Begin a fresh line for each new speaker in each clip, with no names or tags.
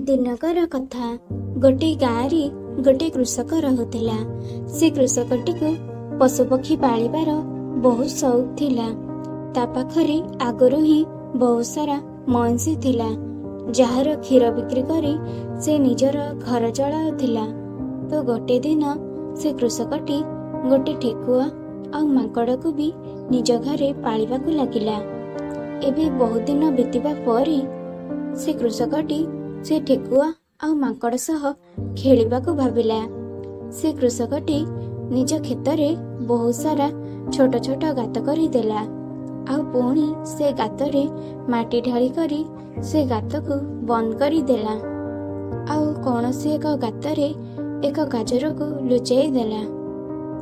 दिनकर कथा गोटे गाँव गोटे कृषक रहुथिला। से कृषकटी को पशुपक्षी पालिबार बहुत शौक थिला। ता पाखरे आगरू ही बहुत सारा मईंषी थिला, जार क्षीर बिक्री करी से निजर घर चलाउथिला। तो गोटे दिन से कृषकटी गोटे ठेकुआ और मांकड़ को भी निज घरे पालिबाकु लागिला। एबे बहुत दिन बीतिबा परी से कृषकटी से ठेकुआ और मांकड़ सह खेलिबाकु भाविला। से कृषकटी निज खेतरे बहुत सारा छोट छोट गात करी देला और पुणी से गातरे माटी ढाली करी से गात को बंद करी देला और कौनसी एक गातरे एक गाजर को लुचाई देला।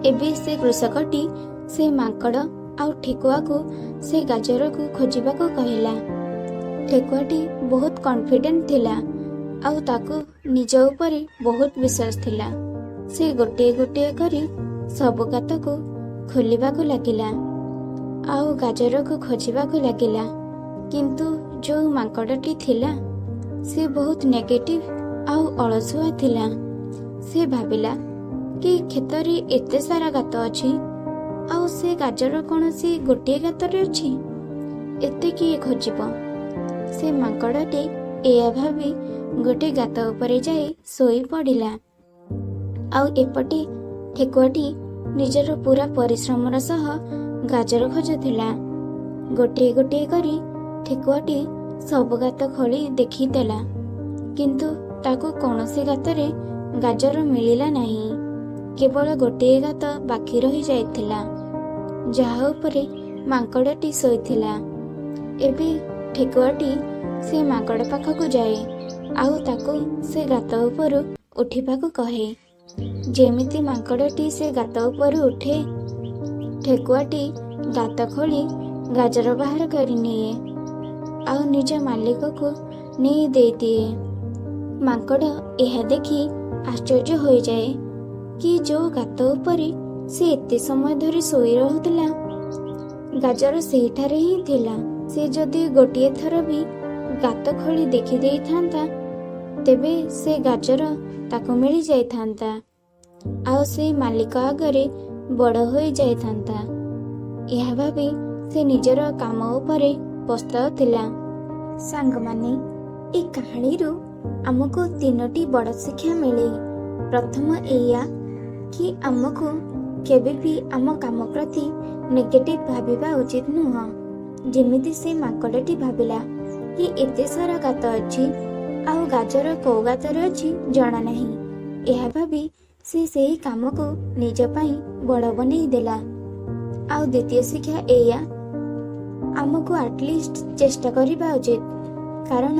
एबे से कृषकटी से मांकड़ और ठेकुआ को से गाजर को खोजिबाकु कहला। ठेकुआटी बहुत कॉन्फिडेंट थिला और ताकू निज उपरे बहुत विश्वास थिला। से गोटे गोटे करी सब गात को खोलिबाकु लागिला और गाजर को खोजिबाकु लागिला। किंतु जो मांकड़टी थिला से बहुत नेगेटिव और अलसुआ थिला। से भाविला कि खेतरे एते सारा गात अछि और से गाजर कौनसी गोटे गातरे अछि, एते किए खोजिब। से मांकड़टी एया भावी गोटे गात उपरे जाई सोई पड़िला और एपटे ठेकुआटी निजर पूरा परिश्रमर सह गाजर खोजुथिला। गोटे गोटे करी ठेकुआटी सब गात खोली देखी देला, किंतु ताको कौनसी गातरे गाजर मिलिला नहीं। केवल गोटे गात बाकी रही जाइथिला, जहा उपरे मांकड़टी सोईथिला। एबे ठेकुआटी से मांकड़ पाखକୁ जाए ଆଉ ତାକୁ ସେ ଗାତ ଉପରୁ ଉଠିବାକୁ କହେ। ଯେମିତି ମାଙ୍କଡ଼ଟି ସେ ଗାତ ଉପରୁ ଉଠେ, ଠେକୁଆଟି ଗାତ ଖୋଳି ଗାଜର ବାହାର କରି ନିଏ ଆଉ ନିଜ ମାଲିକକୁ ନେଇ ଦେଇଦିଏ। ମାଙ୍କଡ଼ ଏହା ଦେଖି ଆଶ୍ଚର୍ଯ୍ୟ ହୋଇଯାଏ କି ଯେଉଁ ଗାତ ଉପରେ ସେ ଏତେ ସମୟ ଧରି ଶୋଇ ରହୁଥିଲା ଗାଜର ସେଇଠାରେ ହିଁ ଥିଲା। ସେ ଯଦି ଗୋଟିଏ ଥର ବି ଗାତ ଖୋଳି ଦେଖି ଦେଇଥାନ୍ତା ତେବେ ସେ ଗାଜର ତାକୁ ମିଳି ଯାଇଥାନ୍ତା ଆଉ ସେ ମାଲିକ ଆଗରେ ବଡ଼ ହୋଇ ଯାଇଥାନ୍ତା। ଏହା ଭାବି ସେ ନିଜର କାମ ଉପରେ ପସ୍ତାଉଥିଲା। ସାଙ୍ଗମାନେ, ଏ କାହାଣୀରୁ ଆମକୁ 3ଟି ବଡ଼ ଶିକ୍ଷା ମିଳେ। ପ୍ରଥମ ଏଇଆ କି ଆମକୁ କେବେ ବି ଆମ କାମ ପ୍ରତି ନେଗେଟିଭ ଭାବିବା ଉଚିତ ନୁହଁ। ଯେମିତି ସେ ମାଙ୍କଡ଼ଟି ଭାବିଲା କି ଏତେ ସାରା ଗାତ ଅଛି ଆଉ ଗାଜର କୋଉ ଗାତରେ ଅଛି ଜଣା ନାହିଁ। ଏହା ଭାବି ସେ ସେହି କାମକୁ ନିଜ ପାଇଁ ବଡ଼ ବନେଇ ଦେଲା। ଆଉ ଦ୍ୱିତୀୟ ଶିକ୍ଷା ଏଇଆ, ଆମକୁ ଆଟଲିଷ୍ଟ ଚେଷ୍ଟା କରିବା ଉଚିତ, କାରଣ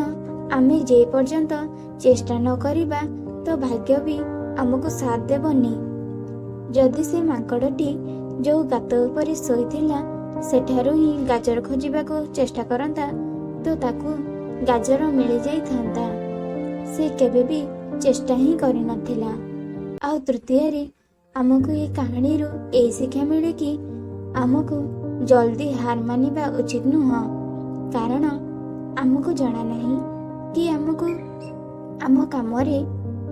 ଆମେ ଯେ ପର୍ଯ୍ୟନ୍ତ ଚେଷ୍ଟା ନ କରିବା ତ ଭାଗ୍ୟ ବି ଆମକୁ ସାଥ ଦେବନି। ଯଦି ସେ ମାଙ୍କଡ଼ଟି ଯେଉଁ ଗାତ ଉପରେ ଶୋଇଥିଲା ସେଠାରୁ ହିଁ ଗାଜର ଖୋଜିବାକୁ ଚେଷ୍ଟା କରନ୍ତା ତ ତାକୁ ଗାଜର ମିଳିଯାଇଥାନ୍ତା। ସେ କେବେ ବି ଚେଷ୍ଟା ହିଁ କରିନଥିଲା। ଆଉ ତୃତୀୟରେ ଆମକୁ ଏ କାହାଣୀରୁ ଏହି ଶିକ୍ଷା ମିଳେ କି ଆମକୁ ଜଲ୍ଦି ହାର ମାନିବା ଉଚିତ ନୁହଁ, କାରଣ ଆମକୁ ଜଣା ନାହିଁ କି ଆମକୁ ଆମ କାମରେ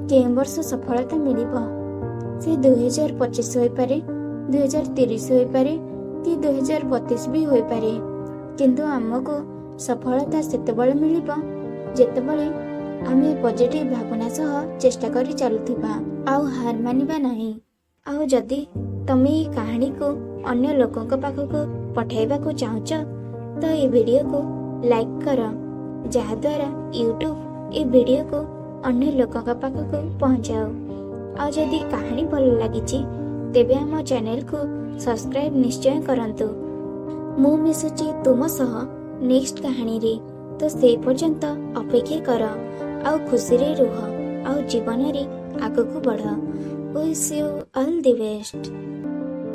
କେଉଁ ବର୍ଷ ସଫଳତା ମିଳିବ। ସେ 2025 ହୋଇପାରେ, 2030 ହୋଇପାରେ କି 2032 ବି ହୋଇପାରେ, କିନ୍ତୁ ଆମକୁ ସଫଳତା ସେତେବେଳେ ମିଳିବ ଯେତେବେଳେ ଆମେ ପଜିଟିଭ ଭାବନା ସହ ଚେଷ୍ଟା କରି ଚାଲୁଥିବା ଆଉ ହାର ମାନିବା ନାହିଁ। ଆଉ ଯଦି ତମେ ଏ କାହାଣୀକୁ ଅନ୍ୟ ଲୋକଙ୍କ ପାଖକୁ ପଠାଇବାକୁ ଚାହୁଁଛ ତ ଏ ଭିଡ଼ିଓକୁ ଲାଇକ୍ କର, ଯାହାଦ୍ୱାରା ୟୁଟ୍ୟୁବ ଏ ଭିଡ଼ିଓକୁ ଅନ୍ୟ ଲୋକଙ୍କ ପାଖକୁ ପହଞ୍ଚାଅ। ଆଉ ଯଦି କାହାଣୀ ଭଲ ଲାଗିଛି ତେବେ ଆମ ଚ୍ୟାନେଲକୁ ସବସ୍କ୍ରାଇବ୍ ନିଶ୍ଚୟ କରନ୍ତୁ। ମୁଁ ମିଶୁଛି ତୁମ ସହ ନେକ୍ସଟ କାହାଣୀରେ। ତ ସେ ପର୍ଯ୍ୟନ୍ତ ଅପେକ୍ଷା କର ଆଉ ଖୁସିରେ ରୁହ ଆଉ ଜୀବନରେ ଆଗକୁ ବଢ଼। Wish you all the best.